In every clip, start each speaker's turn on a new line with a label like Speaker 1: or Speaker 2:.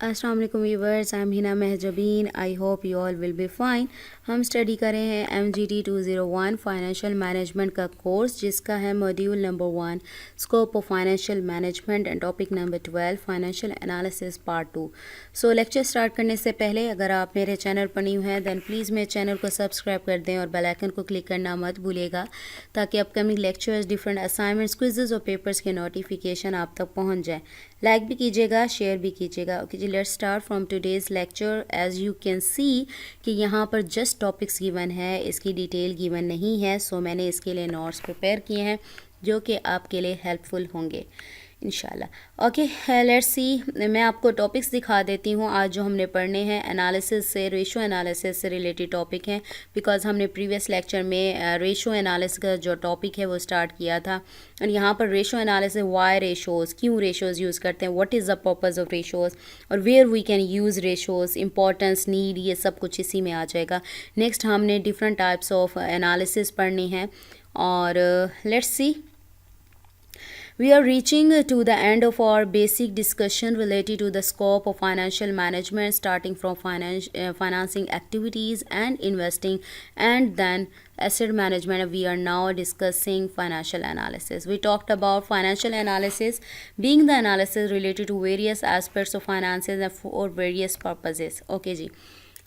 Speaker 1: अस्सलाम वालेकुम viewers, I am Hina Mahjabeen. I hope you all will be fine. हम study कर रहे हैं MGT 201 फाइनेंशियल मैनेजमेंट का कोर्स, जिसका है module number 1 scope of financial management and topic number 12 financial analysis part 2। So lecture start करने से पहले अगर आप मेरे चैनल पर न्यू हैं दैन प्लीज़ मेरे चैनल को सब्सक्राइब कर दें और बेल आइकन को क्लिक करना मत भूलिएगा, ताकि अपकमिंग लेक्चर्स, डिफरेंट असाइनमेंट्स, क्विज़ेज़ और पेपर्स के नोटिफिकेशन आप तक पहुँच जाए। लाइक भी कीजिएगा, शेयर भी कीजिएगा। ओके जी, let's start from today's lecture. As you can see कि यहाँ पर जस्ट टॉपिक्स गिवन है, इसकी डिटेल गिवन नहीं है। सो मैंने इसके लिए नोट्स प्रिपेयर किए हैं जो कि आपके लिए हेल्पफुल होंगे इंशाल्लाह। Okay, let's see. मैं आपको टॉपिक्स दिखा देती हूँ आज जो हमने पढ़ने हैं। एनालिसिस से, रेशो एनालिसिस से रिलेटेड टॉपिक हैं, बिकॉज हमने प्रीवियस लेक्चर में रेशो एनालिसिस का जो टॉपिक है वो स्टार्ट किया था। और यहाँ पर रेशो एनालिसिस, वाई रेशोज़, क्यों रेशोज़ यूज़ करते हैं, what is the purpose of ratios, और where we can use ratios, importance, need, ये सब कुछ इसी में आ जाएगा। नेक्स्ट हमने डिफरेंट टाइप्स ऑफ एनालिसिस पढ़नी है। और let's see, we are reaching to the end of our basic discussion related to the scope of financial management, starting from financing activities and investing, and then asset management. We are now discussing financial analysis. We talked about financial analysis being the analysis related to various aspects of finances and for various purposes. Okay जी,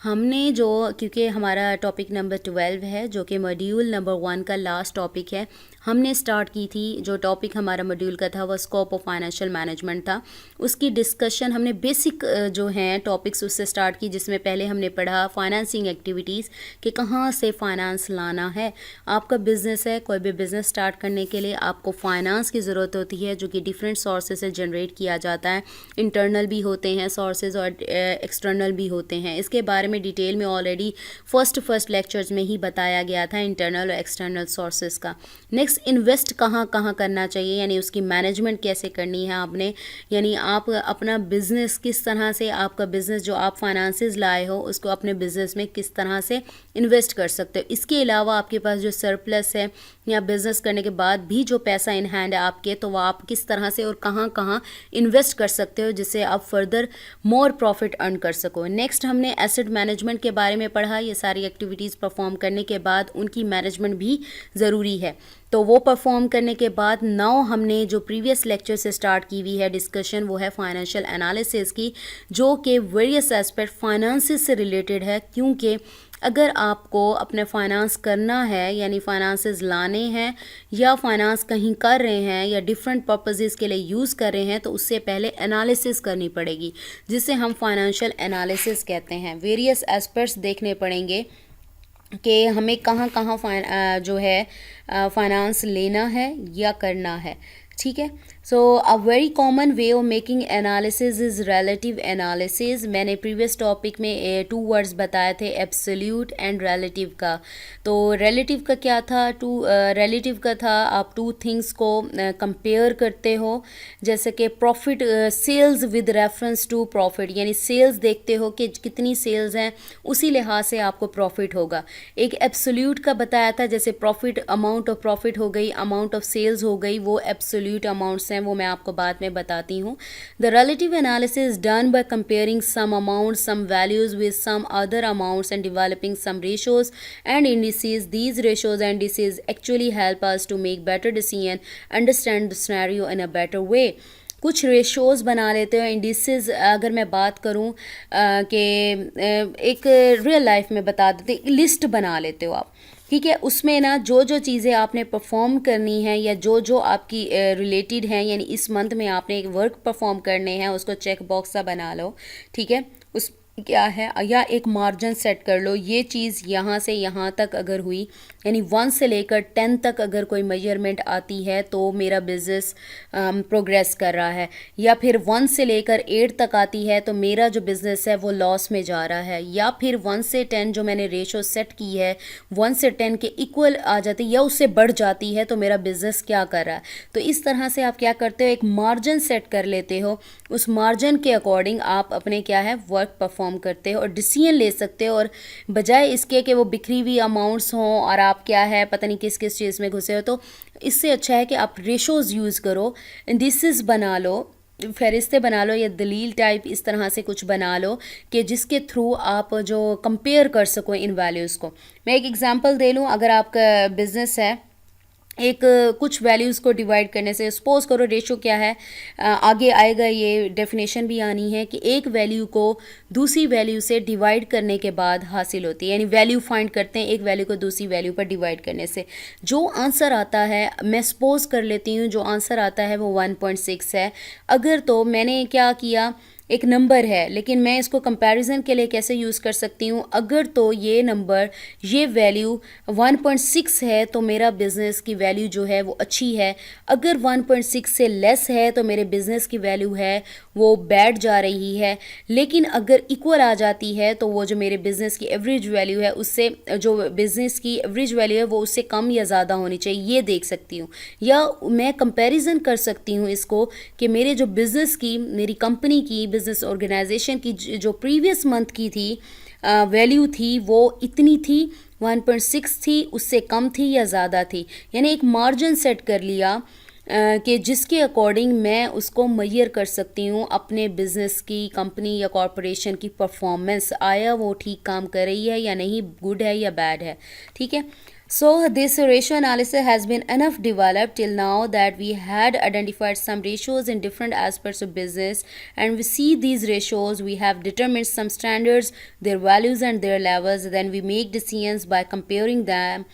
Speaker 1: हमने जो, क्योंकि हमारा topic number 12 है जो कि module number 1 का last topic है, हमने स्टार्ट की थी, जो टॉपिक हमारा मॉड्यूल का था वो स्कोप ऑफ फाइनेंशियल मैनेजमेंट था। उसकी डिस्कशन हमने बेसिक जो हैं टॉपिक्स उससे स्टार्ट की, जिसमें पहले हमने पढ़ा फाइनेंसिंग एक्टिविटीज़ कि कहाँ से फाइनेंस लाना है। आपका बिज़नेस है, कोई भी बिज़नेस स्टार्ट करने के लिए आपको फाइनेंस की ज़रूरत होती है, जो कि डिफरेंट सोर्सेज से जनरेट किया जाता है। इंटरनल भी होते हैं सोर्सेज और एक्सटर्नल भी होते हैं। इसके बारे में डिटेल में ऑलरेडी फर्स्ट लेक्चर्स में ही बताया गया था इंटरनल और एक्सटर्नल सोर्सेज का। नेक्स्ट, इन्वेस्ट कहाँ कहाँ करना चाहिए, यानी उसकी मैनेजमेंट कैसे करनी है आपने, यानी आप अपना बिज़नेस किस तरह से, आपका बिज़नेस जो आप फाइनेंसेस लाए हो उसको अपने बिज़नेस में किस तरह से इन्वेस्ट कर सकते हो। इसके अलावा आपके पास जो सरप्लस है या बिज़नेस करने के बाद भी जो पैसा इन हैंड है आपके, तो वह आप किस तरह से और कहाँ कहाँ इन्वेस्ट कर सकते हो, जिससे आप फर्दर मोर प्रॉफिट अर्न कर सको। नेक्स्ट हमने एसेट मैनेजमेंट के बारे में पढ़ा। ये सारी एक्टिविटीज़ परफॉर्म करने के बाद उनकी मैनेजमेंट भी ज़रूरी है, तो वो परफॉर्म करने के बाद नाउ हमने जो प्रीवियस लेक्चर से स्टार्ट की हुई है डिस्कशन, वो है फाइनेंशियल एनालिसिस की, जो कि वेरियस एस्पेक्ट फाइनेंसिस से रिलेटेड है। क्योंकि अगर आपको अपने फाइनेंस करना है, यानी फाइनेंसेस लाने हैं या फाइनेंस कहीं कर रहे हैं या डिफरेंट पर्पसेस के लिए यूज़ कर रहे हैं, तो उससे पहले एनालिसिस करनी पड़ेगी, जिसे हम फाइनेंशियल एनालिसिस कहते हैं। वेरियस एस्पेक्ट्स देखने पड़ेंगे कि हमें कहाँ कहाँ जो है फाइनेंस लेना है या करना है। ठीक है, so a very common way of making analysis is relative analysis. मैंने प्रीवियस टॉपिक में 2 वर्ड्स बताए थे, एब्सोल्यूट एंड रिलेटिव का। तो रिलेटिव का क्या था? रिलेटिव का था आप 2 थिंग्स को कंपेयर करते हो, जैसे कि profit, sales with reference to profit, यानी सेल्स देखते हो कि कितनी सेल्स हैं, उसी लिहाज से आपको प्रॉफिट होगा। एक एब्सोल्यूट का बताया था, जैसे प्रॉफिट, अमाउंट ऑफ प्रॉफिट हो गई, अमाउंट ऑफ सेल्स हो गई, वो एब्सोल्यूट अमाउंट्स हैं, वो मैं आपको बाद में बताती हूँ। The relative analysis done by comparing some amount, some values with some other amounts and developing some ratios and indices. These ratios and indices actually help us to make better decision, understand the scenario in a better way. कुछ ratios बना लेते हो, indices अगर मैं बात करूं कि एक रियल लाइफ में बता देते, लिस्ट बना लेते हो आप। ठीक है, उसमें ना जो जो चीज़ें आपने परफॉर्म करनी है या जो जो आपकी रिलेटेड हैं, यानी इस मंथ में आपने एक वर्क परफॉर्म करने हैं, उसको चेक बॉक्स सा बना लो। ठीक है, उस क्या है, या एक मार्जिन सेट कर लो, ये चीज़ यहाँ से यहाँ तक अगर हुई, यानी 1 से लेकर 10 तक अगर कोई मेजरमेंट आती है तो मेरा बिज़नेस प्रोग्रेस कर रहा है, या फिर 1 से लेकर 8 तक आती है तो मेरा जो बिज़नेस है वो लॉस में जा रहा है, या फिर 1 से 10 जो मैंने रेशो सेट की है 1 से 10 के इक्वल आ जाती है या उससे बढ़ जाती है, तो मेरा बिज़नेस क्या कर रहा है। तो इस तरह से आप क्या करते हो, एक मार्जिन सेट कर लेते हो, उस मार्जिन के अकॉर्डिंग आप अपने क्या है वर्क परफॉर्म करते हो और डिसीजन ले सकते हो। और बजाय इसके कि वो बिखरी हुई अमाउंट्स हों और आप क्या है पता नहीं किस किस चीज़ में घुसे हो, तो इससे अच्छा है कि आप रेशोज़ यूज़ करो, इंडिसेस बना लो, फहरिस्तें बना लो या दलील टाइप इस तरह से कुछ बना लो कि जिसके थ्रू आप जो कंपेयर कर सको इन वैल्यूज़ को। मैं एक एग्जांपल दे लूँ, अगर आपका बिजनेस है, एक कुछ वैल्यूज़ को डिवाइड करने से, सपोज करो रेशो क्या है, आगे आएगा, ये डेफिनेशन भी आनी है कि एक वैल्यू को दूसरी वैल्यू से डिवाइड करने के बाद हासिल होती है, यानी वैल्यू फाइंड करते हैं एक वैल्यू को दूसरी वैल्यू पर डिवाइड करने से। जो आंसर आता है, मैं सपोज कर लेती हूँ जो आंसर आता है वो 1.6 है। अगर तो मैंने क्या किया, एक नंबर है, लेकिन मैं इसको कंपैरिजन के लिए कैसे यूज़ कर सकती हूँ, अगर तो ये नंबर, ये वैल्यू 1.6 है तो मेरा बिज़नेस की वैल्यू जो है वो अच्छी है। अगर 1.6 से लेस है तो मेरे बिज़नेस की वैल्यू है वो बैड जा रही है। लेकिन अगर इक्वल आ जाती है तो वो जो मेरे बिज़नेस की एवरेज वैल्यू है उससे, जो बिज़नेस की एवरेज वैल्यू है वो उससे कम या ज़्यादा होनी चाहिए, ये देख सकती हूँ। या मैं कंपैरिजन कर सकती हूँ इसको कि मेरे जो बिज़नेस की, मेरी कंपनी की, बिज़नेस ऑर्गेनाइजेशन की जो प्रीवियस मंथ की थी वैल्यू थी वो इतनी थी, 1.6 थी, उससे कम थी या ज़्यादा थी। यानी एक मार्जिन सेट कर लिया कि जिसके अकॉर्डिंग मैं उसको मेजर कर सकती हूँ अपने बिज़नेस की, कंपनी या कॉरपोरेशन की परफॉर्मेंस, आया वो ठीक काम कर रही है या नहीं, गुड है या बैड है। ठीक है। So this ratio analysis has been enough developed till now that we had identified some ratios in different aspects of business, and we see these ratios, we have determined some standards, their values and their levels, then we make decisions by comparing them,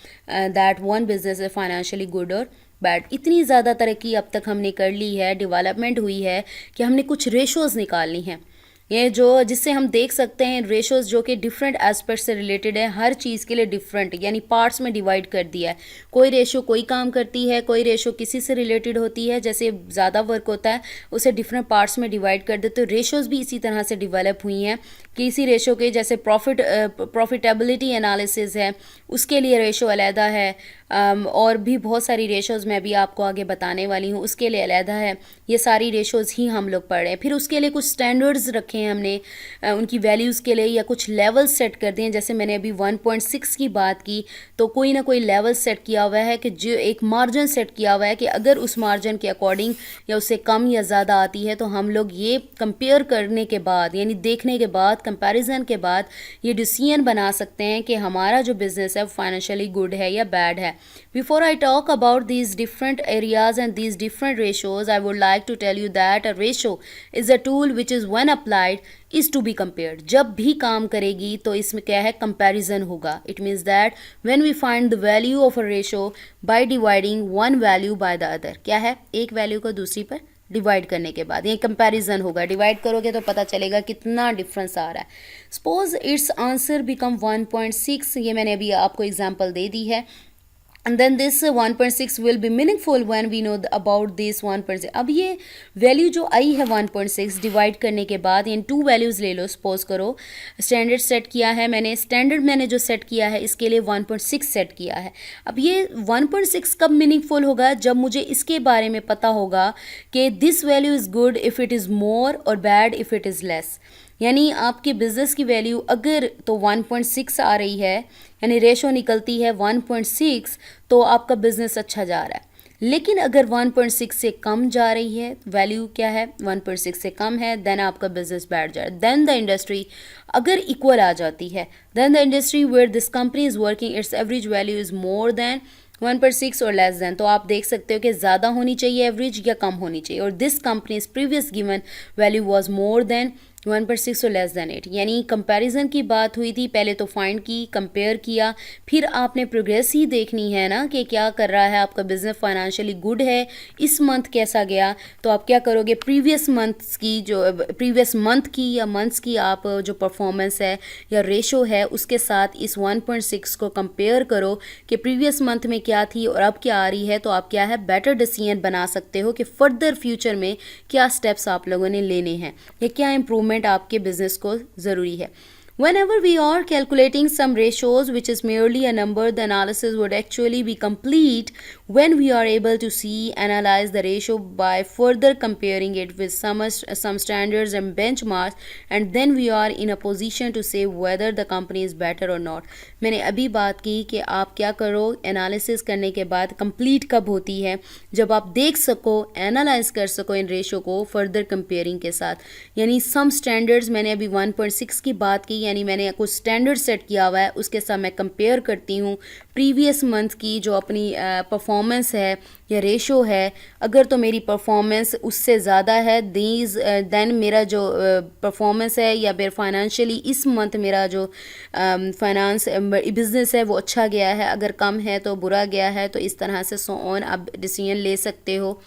Speaker 1: that one business is financially good or bad. इतनी ज़्यादा तरक्की अब तक हमने कर ली है, development हुई है कि हमने कुछ रेशोज़ निकालनी हैं, ये जो जिससे हम देख सकते हैं रेशोज़ जो कि डिफरेंट एस्पेक्ट से रिलेटेड है, हर चीज़ के लिए डिफरेंट, यानी पार्ट्स में डिवाइड कर दिया है। कोई रेशो कोई काम करती है, कोई रेशो किसी से रिलेटेड होती है, जैसे ज़्यादा वर्क होता है उसे डिफरेंट पार्ट्स में डिवाइड कर देते। तो रेशोज़ भी इसी तरह से डिवेलप हुई हैं कि इसी रेशो के, जैसे प्रॉफिटेबिलिटी एनालिसिस है उसके लिए रेशो अलहदा है, और भी बहुत सारी रेशोज़ मैं भी आपको आगे बताने वाली हूँ, उसके लिए अलहदा है। ये सारी रेशोज़ ही हम लोग पढ़ रहे हैं। फिर उसके लिए कुछ स्टैंडर्ड्स रखे हैं हमने उनकी वैल्यूज़ के लिए, या कुछ लेवल्स सेट कर दिए हैं। जैसे मैंने अभी 1.6 की बात की तो कोई ना कोई लेवल सेट किया हुआ है कि जो एक मार्जिन सेट किया हुआ है कि अगर उस मार्जिन के अकॉर्डिंग या उससे कम या ज़्यादा आती है तो हम लोग ये कंपेयर करने के बाद, यानी देखने के बाद, कंपैरिजन के बाद ये डिसीजन बना सकते हैं कि हमारा जो बिज़नेस है फाइनेंशियली गुड है या बैड है। Before I talk about these different areas and these different ratios, I would like to tell you that a ratio is a tool which is when applied is to be compared. जब भी काम करेगी तो इसमें क्या है, comparison होगा. It means that when we find the value of a ratio by dividing one value by the other, क्या है, एक value को दूसरी पर डिवाइड करने के बाद ये कंपैरिजन होगा। डिवाइड करोगे तो पता चलेगा कितना डिफरेंस आ रहा है। सपोज इट्स आंसर बिकम 1.6, ये मैंने अभी आपको एग्जांपल दे दी है। And then this 1.6 will be meaningful when we know about this 1.6. अब ये वैल्यू जो आई है 1.6 डिवाइड करने के बाद, इन टू वैल्यूज़ ले लो। सपोज करो स्टैंडर्ड सेट किया है मैंने, स्टैंडर्ड मैंने जो सेट किया है इसके लिए 1.6 सेट किया है। अब ये 1.6 कब मीनिंगफुल होगा, जब मुझे इसके बारे में पता होगा कि this value is good if it is more और bad if it is less. यानी आपके बिज़नेस की वैल्यू अगर तो 1.6 आ रही है, यानी रेशो निकलती है 1.6, तो आपका बिज़नेस अच्छा जा रहा है। लेकिन अगर 1.6 से कम जा रही है, वैल्यू क्या है, 1.6 से कम है, देन आपका बिज़नेस बैठ जा रहा है। देन द इंडस्ट्री अगर इक्वल आ जाती है, then the industry where this company is working its average value is more than 1.6 और लेस देन, तो आप देख सकते हो कि ज़्यादा होनी चाहिए एवरेज या कम होनी चाहिए। और this companies previous given value was more than 1.6 और लेस देन 8, यानी कंपैरिजन की बात हुई थी। पहले तो फाइंड की, कंपेयर किया, फिर आपने प्रोग्रेस ही देखनी है ना कि क्या कर रहा है आपका बिज़नेस, फाइनेंशियली गुड है, इस मंथ कैसा गया। तो आप क्या करोगे, प्रीवियस मंथ्स की जो प्रीवियस मंथ की या मंथ्स की आप जो परफॉर्मेंस है या रेशो है उसके साथ इस 1.6 को कंपेयर करो कि प्रीवियस मंथ में क्या थी और अब क्या आ रही है। तो आप क्या है, बेटर डिसीजन बना सकते हो कि फर्दर फ्यूचर में क्या स्टेप्स आप लोगों ने लेने हैं या क्या इम्प्रूवमेंट आपके बिजनेस को ज़रूरी है। Whenever we are calculating some ratios, which is merely a number, the analysis would actually be complete when we are able to analyze the ratio by further comparing it with some standards and benchmarks, and then we are in a position to say whether the company is better or not. मैंने अभी बात की कि आप क्या करो, analysis करने के बाद कंप्लीट कब होती है, जब आप देख सको, एनालाइज कर सको इन रेशो को फर्दर कंपेयरिंग के साथ. यानी सम स्टैंडर्ड्स, मैंने अभी 1.6 की बात की, यानी मैंने कुछ स्टैंडर्ड सेट किया हुआ है, उसके साथ मैं कंपेयर करती हूँ प्रीवियस मंथ की जो अपनी परफॉर्मेंस है या रेशो है. अगर तो मेरी परफॉर्मेंस उससे ज़्यादा है देन मेरा जो परफॉर्मेंस है या फिर फाइनेंशियली इस मंथ मेरा जो फाइनेंस बिजनेस है वो अच्छा गया है, अगर कम है तो बुरा गया है. तो इस तरह से सो ऑन आप डिसीजन ले सकते हो.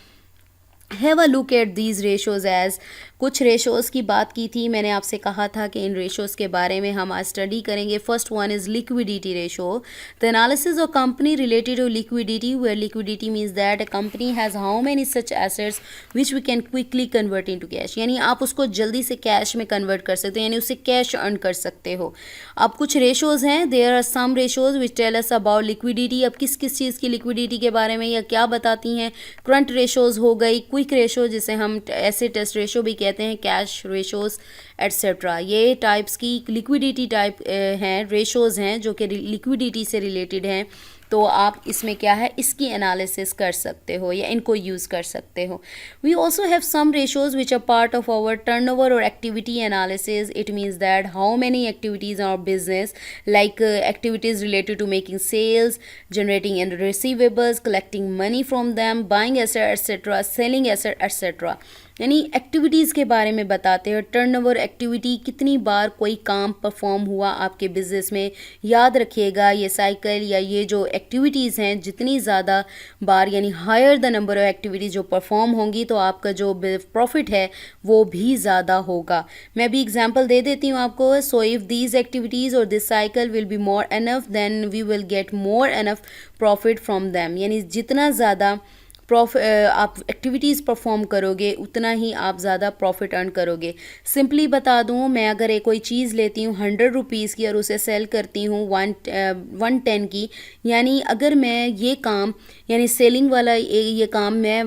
Speaker 1: Have a look at these ratios as, कुछ रेशोज़ की बात की थी, मैंने आपसे कहा था कि इन रेशोज़ के बारे में हम आज स्टडी करेंगे. First one is liquidity ratio. The analysis of company related to liquidity, where liquidity means that a company has how many such assets which we can quickly convert into cash. यानी आप उसको जल्दी से cash में convert कर सकते हो, यानी उससे कैश अर्न कर सकते हो. अब कुछ रेशोज़ हैं, there are some ratios which tell us about liquidity. अब किस किस चीज़ की लिक्विडिटी के बारे में या क्या बताती हैं. करंट रेशोज़ हो गई, क्विक रेशो जिसे हम एसिड टेस्ट रेशो भी कहते हैं, कैश रेशोज़ एट्सेट्रा. ये टाइप्स की लिक्विडिटी टाइप हैं, रेशोज़ हैं जो कि लिक्विडिटी से रिलेटेड हैं. तो आप इसमें क्या है, इसकी एनालिसिस कर सकते हो या इनको यूज़ कर सकते हो. We also have some ratios which are part of our turnover और activity analysis. It means that how many activities are business, like activities related to making sales, generating and receivables, collecting money from them, buying asset etcetera, selling asset etcetera. यानी activities के बारे में बताते हैं. Turnover activity, कितनी बार कोई काम perform हुआ आपके बिजनेस में. याद रखिएगा ये साइकिल या ये जो एक्टिविटीज़ हैं, जितनी ज़्यादा बार यानी higher the number of activities जो परफॉर्म होंगी तो आपका जो प्रॉफिट है वो भी ज़्यादा होगा. मैं भी एग्जांपल दे देती हूँ आपको. सो इफ़ दीज एक्टिविटीज़ और this cycle will be more enough, then we will get more enough profit from them. यानी जितना ज़्यादा आप एक्टिविटीज़ परफॉर्म करोगे उतना ही आप ज़्यादा प्रॉफिट अर्न करोगे. सिंपली बता दूँ, मैं अगर एक कोई चीज़ लेती हूँ 100 रुपीज़ की और उसे सेल करती हूँ 110 की, यानी अगर मैं ये काम यानी सेलिंग वाला ये काम मैं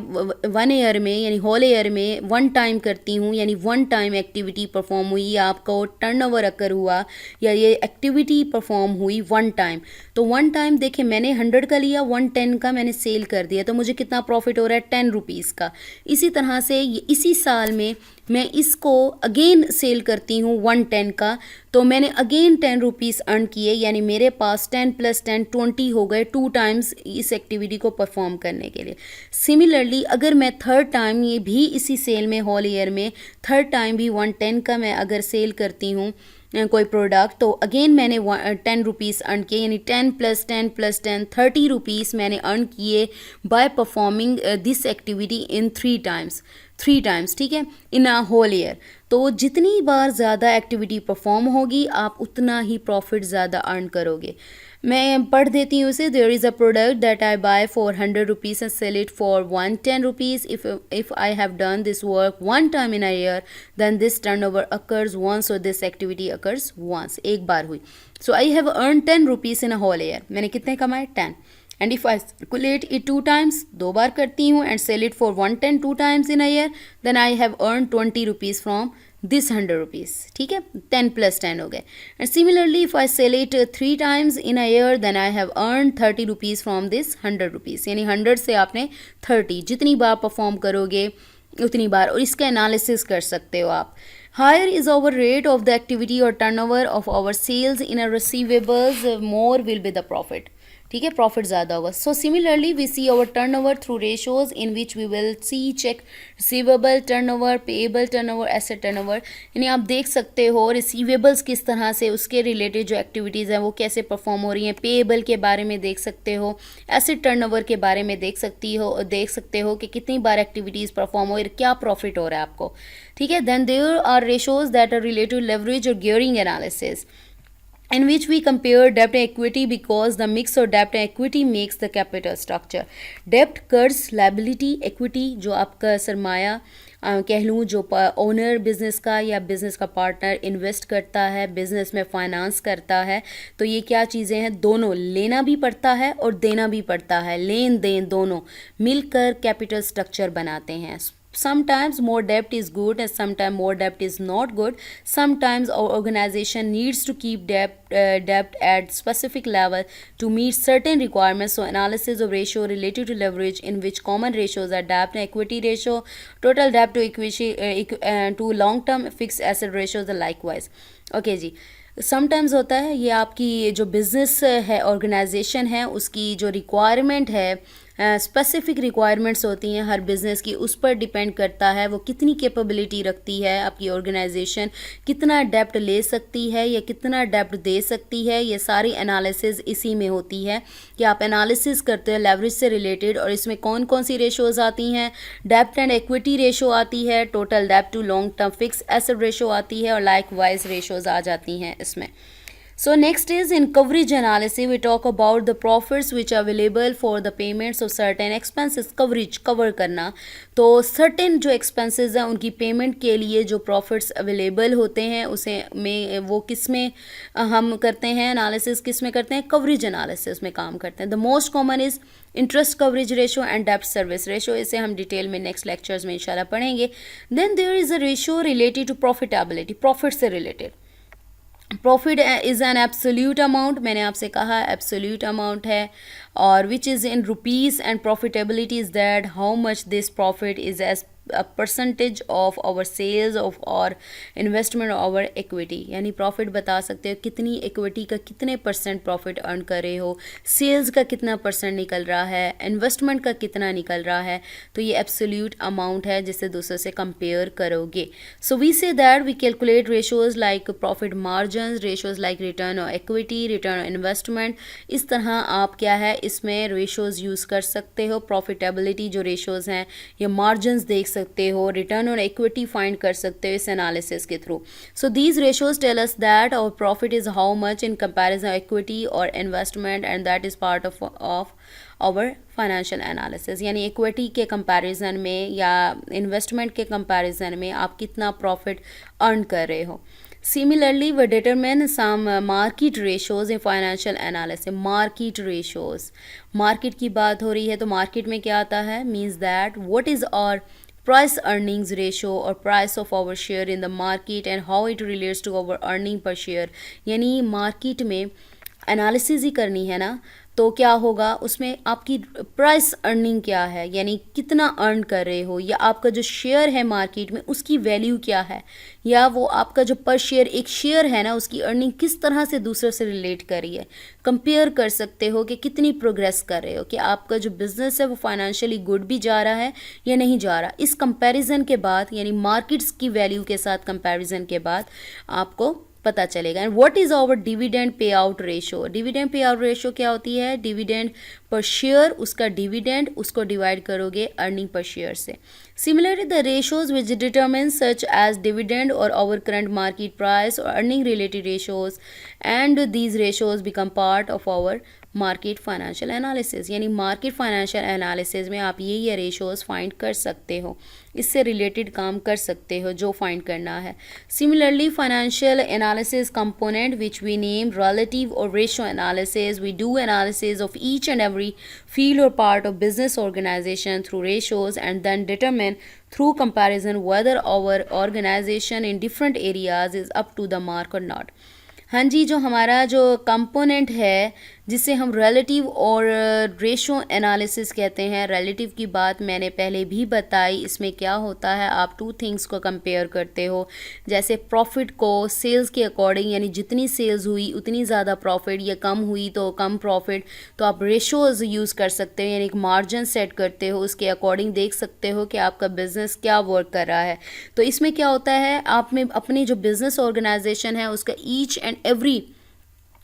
Speaker 1: 1 ईयर में यानी होल ईयर में 1 टाइम करती हूँ, यानी 1 टाइम एक्टिविटी परफॉर्म हुई या आपको टर्नओवर अकर हुआ या ये एक्टिविटी परफॉर्म हुई 1 टाइम. तो 1 टाइम देखें, मैंने 100 का लिया, 110 का मैंने सेल कर दिया, तो मुझे कितना प्रॉफिट हो रहा है, 10 रुपीज़ का. इसी तरह से इसी साल में मैं इसको अगेन सेल करती हूँ 110 का, तो मैंने अगेन 10 रुपीज़ अर्न किए, यानी मेरे पास 10 + 10 20 हो गए 2 टाइम्स इस एक्टिविटी को परफॉर्म करने के लिए. सिमिलरली अगर मैं थर्ड टाइम ये भी इसी सेल में होल ईयर में थर्ड टाइम भी 110 का मैं अगर सेल करती हूँ कोई प्रोडक्ट, तो अगेन मैंने 10 रुपीज़ अर्न किए, यानी 10 + 10 + 10 30 रुपीज़ मैंने अर्न किए by performing this activity in 3 times. ठीक है, इन अ होल ईयर. तो जितनी बार ज़्यादा एक्टिविटी परफॉर्म होगी आप उतना ही प्रॉफिट ज़्यादा अर्न करोगे. मैं पढ़ देती हूँ उसे. There is a product that I buy for 100 rupees and sell it for 110 rupees. If I have done this work 1 time in a year, then this turnover occurs once और this activity occurs once. एक बार हुई. So I have earn 10 rupees in a whole year. मैंने कितने कमाए, 10. And if I circulate it 2 times, 2 बार करती हूँ, and sell it for 110 2 times in a year, then I have earn 20 rupees from this 100 rupees. ठीक है, 10 + 10 हो गए. And similarly if I sell it 3 times in a year, then I have earn 30 rupees from this 100 rupees. यानी 100 से आपने 30, जितनी बार perform करोगे उतनी बार. और इसका एनालिसिस कर सकते हो आप. Higher is our rate of the activity or turnover of our sales in a receivables, more will be the profit. ठीक है, प्रॉफिट ज़्यादा होगा. So similarly we see our turnover through ratios in which we will see check receivable turnover, payable turnover, asset turnover. यानी आप देख सकते हो receivables किस तरह से उसके रिलेटेड जो एक्टिविटीज़ हैं वो कैसे परफॉर्म हो रही हैं. पेएबल के बारे में देख सकते हो, एसेट टर्नओवर के बारे में देख सकते हो कि कितनी बार एक्टिविटीज़ परफॉर्म हो और क्या प्रॉफिट हो रहा है आपको. ठीक है. Then there are ratios that are related to leverage और gearing analysis, in which we compare debt and equity because the mix of debt and equity makes the capital structure. Debt, कर्ज, liability, equity जो आपका सरमाया कह लूँ जो owner business का या business का पार्टनर इन्वेस्ट करता है, बिज़नेस में फाइनेंस करता है, तो ये क्या चीज़ें हैं, दोनों लेना भी पड़ता है और देना भी पड़ता है, लेन देन दोनों मिलकर कैपिटल स्ट्रक्चर बनाते हैं. Sometimes more debt is good and sometimes more debt is not good. Sometimes our organization needs to keep debt at specific level to meet certain requirements. So analysis of ratio related to leverage, in which common ratios are debt and equity ratio, total debt to equity to long term fixed asset ratios are likewise. Okay जी. Sometimes होता है ये आपकी जो business है, organisation है, उसकी जो रिक्वायरमेंट है, स्पेसिफिक रिक्वायरमेंट्स होती हैं हर बिज़नेस की, उस पर डिपेंड करता है वो कितनी कैपेबिलिटी रखती है, आपकी ऑर्गेनाइजेशन कितना डेप्ट ले सकती है या कितना डेप्ट दे सकती है. ये सारी एनालिसिस इसी में होती है कि आप एनालिसिस करते हो लेवरेज से रिलेटेड, और इसमें कौन कौन सी रेशोज़ आती हैं, डेप्ट एंड इक्विटी रेशो आती है, टोटल डेप्ट to long term fix asset ratio आती है, और लाइक वाइज रेशोज़ आ जाती हैं इसमें. So next is in coverage analysis, we talk about the profits which are available for the payments of certain expenses. Coverage cover करना, तो certain जो expenses हैं उनकी payment के लिए जो profits available होते हैं उसे में वो किस में हम करते हैं analysis, किस में करते हैं, coverage analysis में काम करते हैं. The most common is interest coverage ratio and debt service ratio. इसे हम डिटेल में नेक्स्ट लेक्चर्स में इंशाल्लाह पढ़ेंगे. Then there is a ratio related to profitability, profit से related. Profit is an absolute amount, मैंने आपसे कहा एब्सोल्यूट अमाउंट है, और which is in rupees, and profitability is that how much this profit is as a percentage of our sales of or investment of our equity. यानी profit बता सकते हो कितनी इक्विटी का कितने परसेंट प्रॉफिट अर्न कर रहे हो, सेल्स का कितना परसेंट निकल रहा है, इन्वेस्टमेंट का कितना निकल रहा है, तो ये एब्सोल्यूट अमाउंट है जिससे दूसरे से कंपेयर करोगे. So we say that we calculate ratios like profit margin, ratios like return on equity, return on investment. इस तरह आप क्या है इसमें रेशोज़ यूज़ कर सकते हो. प्रॉफिटेबिलिटी जो रेशोज़ हैं या मार्जिन देख सकते हो, रिटर्न ऑन इक्विटी फाइंड कर सकते हो इस एनालिसिस के through. So these ratios tell us that our profit is how much in comparison equity और investment, and that is part of our financial analysis. यानी इक्विटी के कंपैरिजन में या इन्वेस्टमेंट के कंपैरिजन में आप कितना प्रॉफिट अर्न कर रहे हो. Similarly, we determine some market ratios in financial analysis. Market ratios. Market की बात हो रही है तो market में क्या आता है? Means that what is our price earnings ratio or price of our share in the market and how it relates to our earning per share. यानी market में एनालिसिस ही करनी है ना, तो क्या होगा उसमें आपकी प्राइस अर्निंग क्या है, यानी कितना अर्न कर रहे हो, या आपका जो शेयर है मार्केट में उसकी वैल्यू क्या है, या वो आपका जो पर शेयर एक शेयर है ना उसकी अर्निंग किस तरह से दूसरे से रिलेट कर रही है. कंपेयर कर सकते हो कि कितनी प्रोग्रेस कर रहे हो, कि आपका जो बिज़नेस है वो फाइनेंशियली गुड भी जा रहा है या नहीं जा रहा. इस कंपैरिजन के बाद यानी मार्केट्स की वैल्यू के साथ कंपैरिजन के बाद आपको पता चलेगा. And what is our dividend pay out ratio. Dividend pay out ratio क्या होती है, डिविडेंड पर शेयर, उसका डिविडेंड उसको डिवाइड करोगे अर्निंग पर शेयर से. Similarly, the ratios which determine such as dividend or our current market price or earning related ratios, and these ratios become part of our market financial analysis. यानी market financial analysis में आप ये ratios find कर सकते हो, इससे related काम कर सकते हो जो फाइंड करना है. Similarly financial analysis component which we name relative और ratio analysis. We do analysis of each and every field or part of business organization through ratios and then determine through comparison whether our organization in different areas is up to the mark or not. हाँ जी, जो हमारा जो component है जिसे हम relative और ratio analysis कहते हैं. रिलेटिव की बात मैंने पहले भी बताई. इसमें क्या होता है, आप टू थिंग्स को कंपेयर करते हो, जैसे प्रॉफिट को सेल्स के अकॉर्डिंग, यानी जितनी सेल्स हुई उतनी ज़्यादा प्रॉफिट, या कम हुई तो कम प्रॉफिट, तो आप रेशोज़ यूज़ कर सकते हो, यानी एक मार्जिन सेट करते हो, उसके अकॉर्डिंग देख सकते हो कि आपका बिज़नेस क्या वर्क कर रहा है. तो इसमें क्या होता है, आप में अपनी जो बिज़नेस ऑर्गेनाइजेशन है उसका ईच एंड एवरी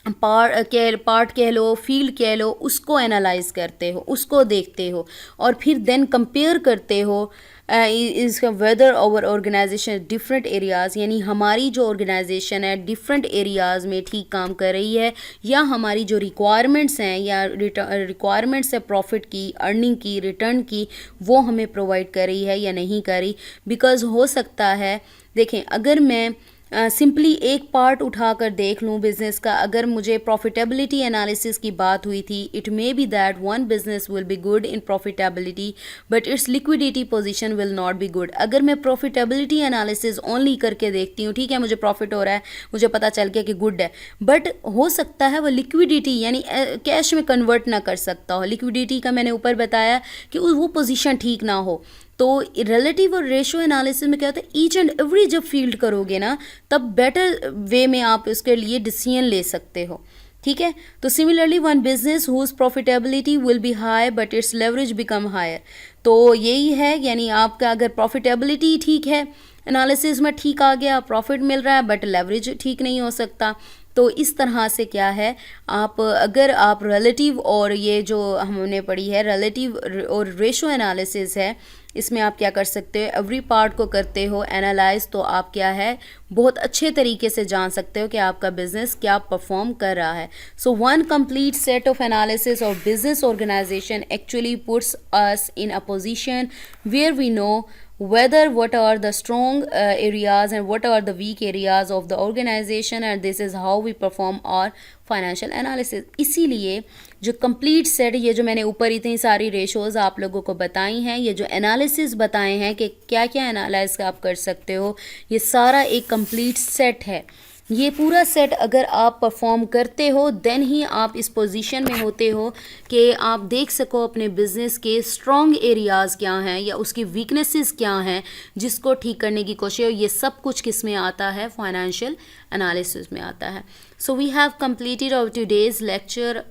Speaker 1: पार्ट कह लो, फील्ड कह लो, उसको एनालाइज करते हो, उसको देखते हो, और फिर देन कंपेयर करते हो इसका whether our organisation different areas, यानी हमारी जो ऑर्गेनाइजेशन है डिफरेंट एरियाज़ में ठीक काम कर रही है, या हमारी जो रिक्वायरमेंट्स हैं या रिक्वायरमेंट्स है प्रॉफिट की, अर्निंग की, रिटर्न की, वो हमें प्रोवाइड कर रही है या नहीं कर रही। बिकॉज़ हो सकता है, देखें, अगर मैं सिंपली एक पार्ट उठाकर देख लूँ बिज़नेस का, अगर मुझे प्रॉफिटेबिलिटी एनालिसिस की बात हुई थी, it may be that one business will be good in profitability but it's liquidity position will not be good. अगर मैं प्रॉफिटेबिलिटी एनालिसिस ओनली करके देखती हूँ, ठीक है, मुझे प्रॉफिट हो रहा है, मुझे पता चल गया कि गुड है, बट हो सकता है वो लिक्विडिटी यानी कैश में कन्वर्ट ना कर सकता हो। लिक्विडिटी का मैंने ऊपर बताया कि वो पोजीशन ठीक ना हो। तो रिलेटिव और रेशो एनालिसिस में क्या होता है, ईच एंड एवरी जब फील्ड करोगे ना, तब बेटर वे में आप इसके लिए डिसीजन ले सकते हो, ठीक है। तो similarly one business whose profitability will be high but its leverage become higher. तो यही है, यानी आपका अगर प्रॉफिटेबिलिटी ठीक है, एनालिसिस में ठीक आ गया, प्रॉफिट मिल रहा है, बट लेवरेज ठीक नहीं हो सकता। तो इस तरह से क्या है, आप अगर आप रिलेटिव और ये जो हमने पढ़ी है रिलेटिव और रेशो एनालिसिस है, इसमें आप क्या कर सकते हो, एवरी पार्ट को करते हो एनालाइज, तो आप क्या है बहुत अच्छे तरीके से जान सकते हो कि आपका बिजनेस क्या परफॉर्म कर रहा है। So one complete set of analysis of business organisation actually puts us in a position where we know whether what are the strong areas and what are the weak areas of the organization, and this is how we perform our financial analysis। इसीलिए जो complete set, ये जो मैंने ऊपर इतनी सारी ratios आप लोगों को बताई हैं, ये जो एनालिसिस बताए हैं कि क्या क्या एनालाइज आप कर सकते हो, ये सारा एक complete set है। ये पूरा सेट अगर आप परफॉर्म करते हो, देन ही आप इस पोजीशन में होते हो कि आप देख सको अपने बिजनेस के स्ट्रॉन्ग एरियाज़ क्या हैं या उसकी वीकनेसेस क्या हैं, जिसको ठीक करने की कोशिश। ये सब कुछ किस में आता है, फाइनेंशियल एनालिसिस में आता है। So we have completed our today's lecture.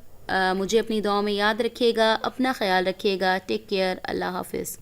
Speaker 1: मुझे अपनी दुआ में याद रखिएगा, अपना ख्याल रखिएगा, टेक केयर, अल्लाह हाफिज़।